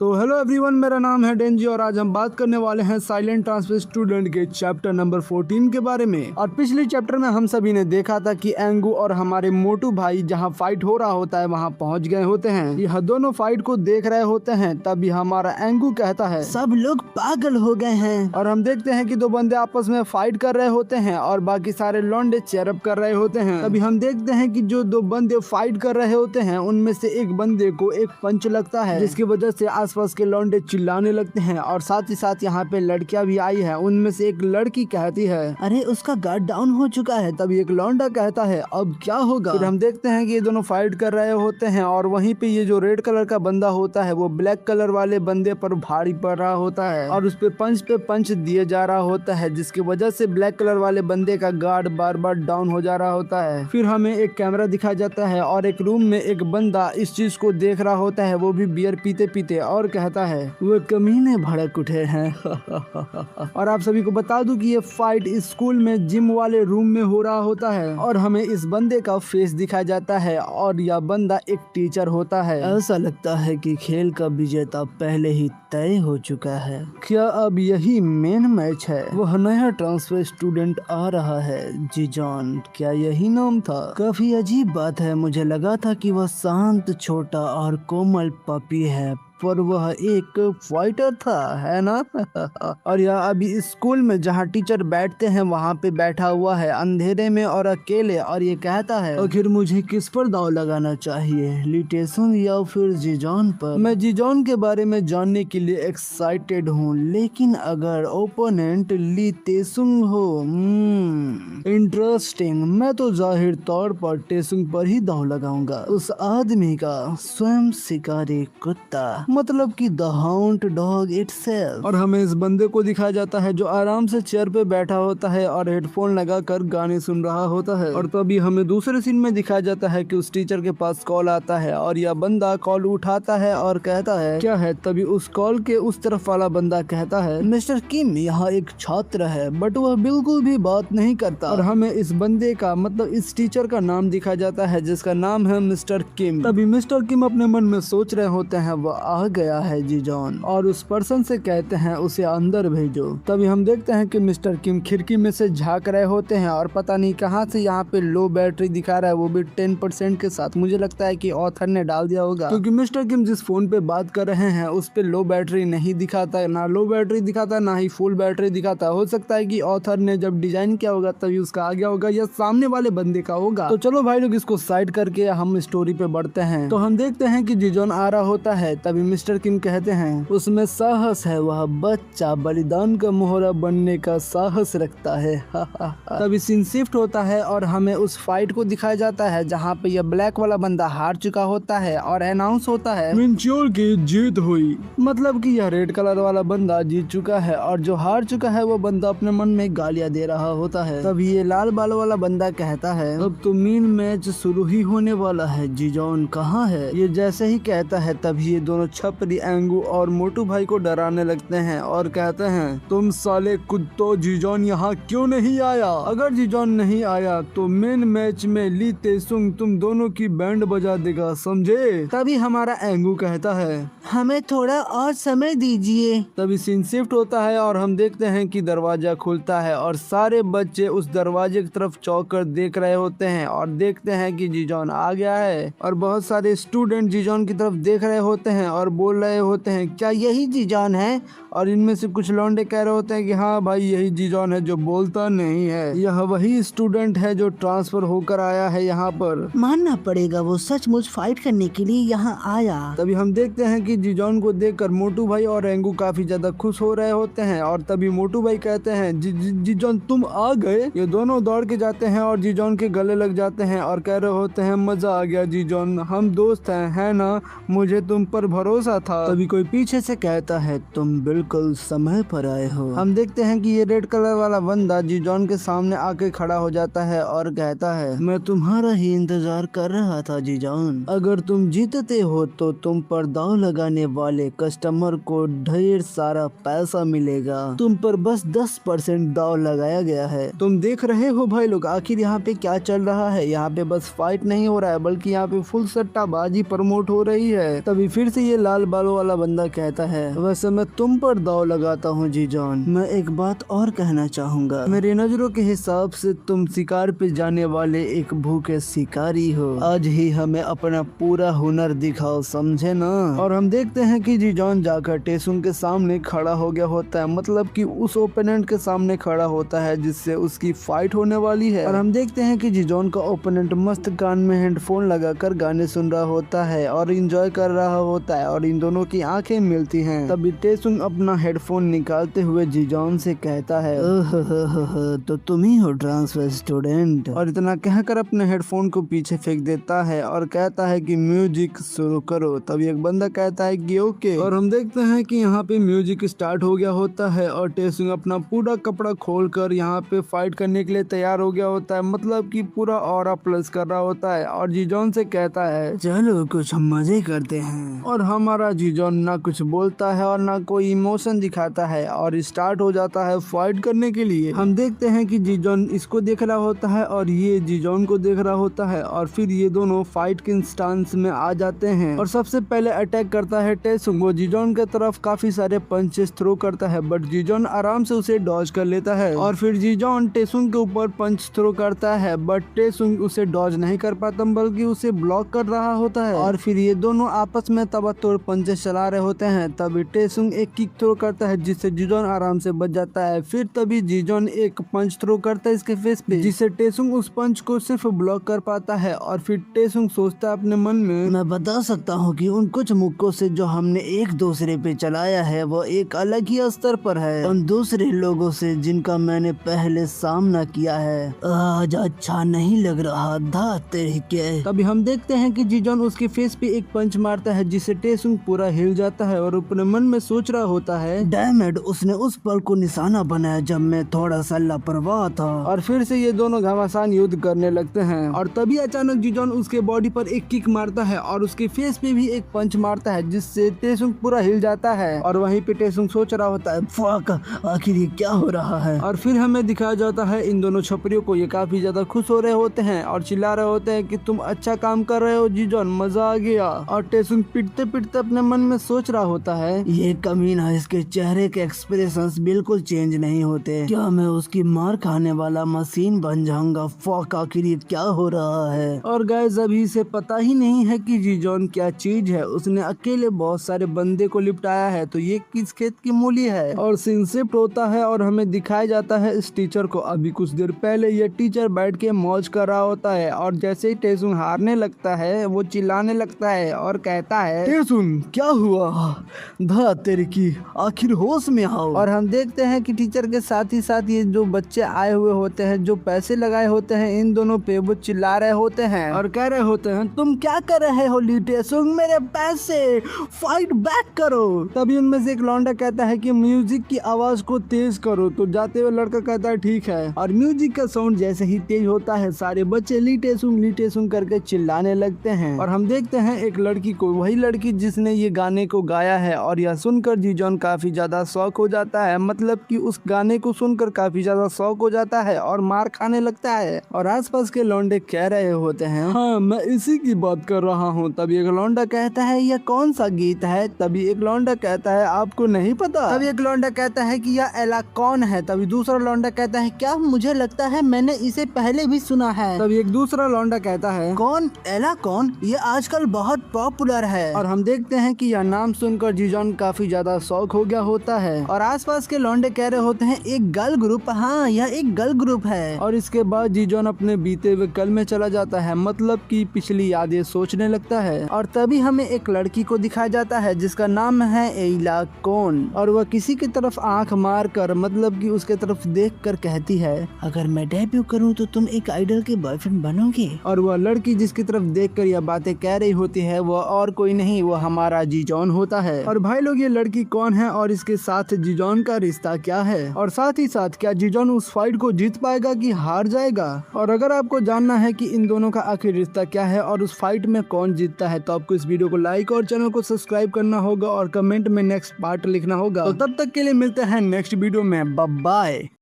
तो hello everyone, मेरा नाम है डेंजी और आज हम बात करने वाले हैं साइलेंट ट्रांसफर स्टूडेंट के चैप्टर नंबर 14 के बारे में। और पिछले चैप्टर में हम सभी ने देखा था कि एंगू और हमारे मोटू भाई जहां फाइट हो रहा होता है वहां पहुंच गए होते हैं। यह दोनों फाइट को देख रहे होते हैं, तभी हमारा एंगू कहता है सब लोग पागल हो गए हैं। और हम देखते हैं कि दो बंदे आपस में फाइट कर रहे होते हैं और बाकी सारे लौंडे चेयरअप कर रहे होते हैं। तभी हम देखते हैं कि जो दो बंदे फाइट कर रहे होते हैं उनमें से एक बंदे को एक पंच लगता है, जिसकी वजह से आसपास के लौंडे चिल्लाने लगते हैं। और साथ ही साथ यहाँ पे लड़कियां भी आई है। उनमें से एक लड़की कहती है अरे उसका गार्ड डाउन हो चुका है। तभी एक लौंडा कहता है अब क्या होगा। फिर हम देखते हैं कि ये दोनों फाइट कर रहे होते हैं और वहीं पे ये जो रेड कलर का बंदा होता है वो ब्लैक कलर वाले बंदे पर भारी पड़ रहा होता है और उस पे पंच दिए जा रहा होता है, जिसकी वजह से ब्लैक कलर वाले बंदे का गार्ड बार बार डाउन हो जा रहा होता है। फिर हमें एक कैमरा दिखाया जाता है और एक रूम में एक बंदा इस चीज को देख रहा होता है, वो भी बियर पीते पीते, और कहता है वो कमीने भड़क उठे हैं। और आप सभी को बता दूं कि ये फाइट स्कूल में जिम वाले रूम में हो रहा होता है और हमें इस बंदे का फेस दिखाया जाता है और यह बंदा एक टीचर होता है। ऐसा लगता है कि खेल का विजेता पहले ही तय हो चुका है। क्या अब यही मेन मैच है? वह नया ट्रांसफर स्टूडेंट आ रहा है, जीजॉन, क्या यही नाम था? काफी अजीब बात है, मुझे लगा था कि वह शांत, छोटा और कोमल पपी है, पर वह एक फाइटर था, है ना? और यह अभी स्कूल में जहाँ टीचर बैठते हैं वहाँ पे बैठा हुआ है अंधेरे में और अकेले, और ये कहता है आखिर मुझे किस पर दाव लगाना चाहिए, लिटेसुंग या फिर जीजॉन पर? मैं जीजॉन के बारे में जानने के लिए एक्साइटेड हूँ, लेकिन अगर ओपोनेंट लिटेसुंग हो, इंटरेस्टिंग। मैं तो जाहिर तौर पर टेसुंग पर ही दाव लगाऊंगा। उस आदमी का स्वयं शिकारी कुत्ता, मतलब कि द हाउंट डॉग इटसेल्फ। और हमें इस बंदे को दिखाया जाता है जो आराम से चेयर पे बैठा होता है और हेडफोन लगाकर गाने सुन रहा होता है। और तभी हमें दूसरे सीन में दिखाया जाता है कि उस टीचर के पास कॉल आता है और यह बंदा कॉल उठाता है और कहता है क्या है। तभी उस कॉल के उस तरफ वाला बंदा कहता है मिस्टर किम यहाँ एक छात्र है, बट वह बिल्कुल भी बात नहीं करता। और हमें इस बंदे का मतलब इस टीचर का नाम दिखाया जाता है जिसका नाम है मिस्टर किम। तभी मिस्टर किम अपने मन में सोच रहे होते हैं वह आ गया है जीजॉन, और उस पर्सन से कहते हैं उसे अंदर भेजो। तभी हम देखते हैं कि मिस्टर किम खिड़की में से झांक रहे होते हैं और पता नहीं कहां से यहाँ पे लो बैटरी दिखा रहा है, वो भी 10% के साथ। मुझे लगता है कि ऑथर ने डाल दिया होगा, क्योंकि मिस्टर किम जिस फोन पे बात कर रहे हैं उस पे लो बैटरी नहीं दिखाता है, ना लो बैटरी दिखाता ना ही फुल बैटरी दिखाता। हो सकता है कि ऑथर ने जब डिजाइन किया होगा तभी उसका आ गया होगा या सामने वाले बंदे का होगा। तो चलो भाई लोग इसको साइड करके हम स्टोरी पे बढ़ते हैं। तो हम देखते हैं कि जीजॉन आ रहा होता है। तभी मिस्टर किम कहते हैं उसमें साहस है, वह बच्चा बलिदान का मोहरा बनने का साहस रखता है। तभी सीन शिफ्ट होता है और हमें उस फाइट को दिखाया जाता है जहाँ पे यह ब्लैक वाला बंदा हार चुका होता है और अनाउंस होता है मिंचोल की जीत हुई। मतलब कि यह रेड कलर वाला बंदा जीत चुका है और जो हार चुका है वो बंदा अपने मन में गालियां दे रहा होता है। तभी ये लाल बाल वाला बंदा कहता है अब तो मेन मैच शुरू ही होने वाला है, जीजॉन कहाँ है? ये जैसे ही कहता है तभी ये दोनों छपरी एंगू और मोटू भाई को डराने लगते हैं और कहते हैं तुम साले कुत्तो, जीजॉन यहाँ क्यों नहीं आया? अगर जीजॉन नहीं आया तो मेन मैच में ली तेसुंग तुम दोनों की बैंड बजा देगा, समझे? तभी हमारा एंगू कहता है हमें थोड़ा और समय दीजिए। तभी सीन शिफ्ट होता है और हम देखते हैं कि दरवाजा खुलता है और सारे बच्चे उस दरवाजे की तरफ चौंक कर देख रहे होते हैं और देखते हैं कि जीजॉन आ गया है। और बहुत सारे स्टूडेंट जीजॉन की तरफ देख रहे होते हैं और बोल रहे होते हैं क्या यही जीजॉन है? और इनमें से कुछ लौंडे कह रहे होते हैं कि हाँ भाई यही जीजॉन है जो बोलता नहीं है, यह वही स्टूडेंट है जो ट्रांसफर होकर आया है यहाँ पर। मानना पड़ेगा वो सचमुच फाइट करने के लिए यहाँ आया। तभी हम देखते हैं कि जीजॉन को देखकर मोटू भाई और एंगू काफी ज्यादा खुश हो रहे होते हैं और तभी मोटू भाई कहते हैं जीजॉन तुम आ गए। ये दोनों दौड़ के जाते हैं और जीजॉन के गले लग जाते हैं और कह रहे होते हैं मजा आ गया जीजॉन, हम दोस्त हैं, है ना? मुझे तुम पर भरोसा था। तभी कोई पीछे से कहता है तुम बिल्कुल समय पर आए हो। हम देखते हैं कि ये रेड कलर वाला बंदा जीजॉन के सामने आके खड़ा हो जाता है और कहता है मैं तुम्हारा ही इंतजार कर रहा था जीजॉन, अगर तुम जीतते हो तो तुम पर दाव लगाने वाले कस्टमर को ढेर सारा पैसा मिलेगा, तुम पर बस 10% दाव लगाया गया है। तुम देख रहे हो भाई लोग आखिर यहाँ पे क्या चल रहा है। यहाँ पे बस फाइट नहीं हो रहा है बल्कि यहाँ पे फुल सट्टाबाजी प्रमोट हो रही है। तभी फिर से ये लाल बालों वाला बंदा कहता है, वैसे मैं तुम पर दाव लगाता हूँ जीजॉन। मैं एक बात और कहना चाहूँगा, मेरी नजरों के हिसाब से तुम शिकार पे जाने वाले एक भूखे शिकारी हो। आज ही हमें अपना पूरा हुनर दिखाओ, समझे ना। और हम देखते हैं कि जीजॉन जाकर टेसुंग के सामने खड़ा हो गया होता है, मतलब कि उस ओपोनेंट के सामने खड़ा होता है जिससे उसकी फाइट होने वाली है। और हम देखते हैं कि जीजॉन का ओपोनेंट मस्त कान में हेडफोन लगाकर गाने सुन रहा होता है और एंजॉय कर रहा होता है और इन दोनों की आंखें मिलती हैं। तभी टेसुंग अपना हेडफोन निकालते हुए जीजॉन से कहता है, तो तुम ही हो ट्रांसफर स्टूडेंट। और इतना कहकर अपने हेडफोन को पीछे फेंक देता है और कहता है कि म्यूजिक शुरू करो। तभी एक बंदा कहता है कि ओके। और हम देखते हैं कि यहाँ पे म्यूजिक स्टार्ट हो गया होता है और टेसुंग अपना पूरा कपड़ा खोलकर यहाँ पे फाइट करने के लिए तैयार हो गया होता है, मतलब कि पूरा ऑरा प्लस कर रहा होता है। और जीजॉन से कहता है, चलो कुछ मजे करते हैं। और हमारा जीजॉन ना कुछ बोलता है और ना कोई इमोशन दिखाता है और स्टार्ट हो जाता है फाइट करने के लिए। हम देखते हैं कि जीजॉन इसको देख रहा होता है और ये जीजॉन को देख रहा होता है और फिर ये दोनों फाइट के स्टांस में आ जाते हैं। और सबसे पहले अटैक करता है टेसुंग। वो जीजॉन के तरफ काफी सारे पंचेस थ्रो करता है बट जीजॉन आराम से उसे डॉज कर लेता है। और फिर जीजॉन टेसुंग के ऊपर पंच थ्रो करता है बट टेसुंग उसे डॉज नहीं कर पाता बल्कि उसे ब्लॉक कर रहा होता है। और फिर ये दोनों आपस में तबातोड़ पंचेस चला रहे होते हैं। तभी टेसुंग एक किक थ्रो करता है जिससे जीजॉन आराम से बच जाता है। फिर तभी जीजॉन एक पंच थ्रो करता है इसके फेस पे, जिससे टेसुंग उस पंच को सिर्फ ब्लॉक कर पाता है। और फिर टेसुंग सोचता है अपने मन में, मैं बता सकता हूँ कि उन कुछ मुक्कों से जो हमने एक दूसरे पे चलाया है वो एक अलग ही स्तर पर है उन दूसरे लोगों से जिनका मैंने पहले सामना किया है। आज अच्छा नहीं लग रहा था तेरे के। तभी हम देखते हैं कि जीजॉन उसके फेस पे एक पंच मारता है जिससे टेसुंग पूरा हिल जाता है और अपने मन में सोच रहा होता है, डैम इट, उसने उस पल को निशाना बनाया जब मैं थोड़ा सा लापरवाह था। और फिर से ये दोनों घमासान युद्ध करने लगते हैं। और तभी अचानक जीजॉन उसके बॉडी पर एक किक मारता है और उसके फेस पे भी एक पंच मारता है जिससे टेसुंग पूरा हिल जाता है। और वहीं पे टेसुंग सोच रहा होता है, फक, आखिर ये क्या हो रहा है। और फिर हमें दिखाया जाता है इन दोनों छपरियों को। ये काफी ज्यादा खुश हो रहे होते हैं और चिल्ला रहे होते हैं कि तुम अच्छा काम कर रहे हो जीजॉन, मजा आ गया। और टेसुंग पिटते पिटते अपने मन में सोच रहा होता है, ये कमीना, इसके चेहरे के एक्सप्रेशंस बिल्कुल चेंज नहीं होते। क्या मैं उसकी मार खाने वाला मशीन बन जाऊंगा। फक, आखिर ये क्या हो रहा है। और गाइस अभी से पता ही नहीं है कि जीजॉन क्या चीज है। उसने अकेले बहुत सारे बंदे को लिपटाया है, तो ये किस खेत की मूली है। और सीन शिफ्ट होता है और हमें दिखाया जाता है इस टीचर को। अभी कुछ देर पहले ये टीचर बैठ के मौज कर रहा होता है और जैसे ही टेसुंग हारने लगता है वो चिल्लाने लगता है और कहता है, टेसुंग क्या हुआ, धा तेरे की, आखिर होश में आओ। और हम देखते हैं कि टीचर के साथ ही साथ ये जो बच्चे आए हुए होते हैं, जो पैसे लगाए होते हैं इन दोनों पे, वो चिल्ला रहे होते हैं और कह रहे होते हैं, तुम क्या कर रहे हो टेसुंग, मेरे पैसे, फाइट बैक करो। तभी उनमें से एक लौंडा कहता है कि म्यूजिक की आवाज को तेज करो। तो जाते हुए लड़का कहता है ठीक है। और म्यूजिक का साउंड जैसे ही तेज होता है सारे बच्चे ली टेसुंग करके चिल्लाने लगते हैं। और हम देखते हैं एक लड़की को, वही लड़की जिसने ये गाने को गाया है। और यह सुनकर जीजॉन काफी ज्यादा शौक हो जाता है, मतलब कि उस गाने को सुनकर काफी ज्यादा शौक हो जाता है और मार खाने लगता है। और आसपास के लौंडे कह रहे होते हैं, हाँ मैं इसी की बात कर रहा हूँ। तभी एक लौंडा कहता है, यह कौन सा गीत है। तभी एक लौंडा कहता है, आपको नहीं पता। तभी एक लौंडा कहता है कि यह एला कौन है। तभी दूसरा लौंडा कहता है, क्या, मुझे लगता है मैंने इसे पहले भी सुना है। तभी एक दूसरा लौंडा कहता है, कौन, एला कौन, ये आजकल बहुत पॉपुलर है। और हम देखते हैं कि यह नाम सुनकर जीजॉन काफी ज्यादा शौक हो गया होता है। और आसपास के लौंडे कह रहे होते हैं, एक गर्ल ग्रुप, हाँ यह एक गर्ल ग्रुप है। और इसके बाद जीजॉन अपने बीते हुए कल में चला जाता है, मतलब कि पिछली यादें सोचने लगता है। और तभी हमें एक लड़की को दिखाया जाता है जिसका नाम है एला कौन। और वह किसी की तरफ आंख मार कर, मतलब कि उसके तरफ देख कर कहती है, अगर मैं डेब्यू करूं तो तुम एक आइडल के बॉयफ्रेंड बनोगे। और वह लड़की जिसकी तरफ देख कर यह बातें कह रही होती है वह और कोई नहीं, वह हमारा जीजॉन होता है। और भाई लोग, ये लड़की कौन है और इसके साथ जीजॉन का रिश्ता क्या है, और साथ ही साथ क्या जीजॉन उस फाइट को जीत पाएगा कि हार जाएगा। और अगर आपको जानना है कि इन दोनों का आखिर रिश्ता क्या है और उस फाइट में कौन जीतता है, तो आपको इस वीडियो को लाइक और चैनल को सब्सक्राइब करना होगा और कमेंट में नेक्स्ट पार्ट लिखना होगा। तो तब तक के लिए मिलते हैं नेक्स्ट वीडियो में, बाय बाय।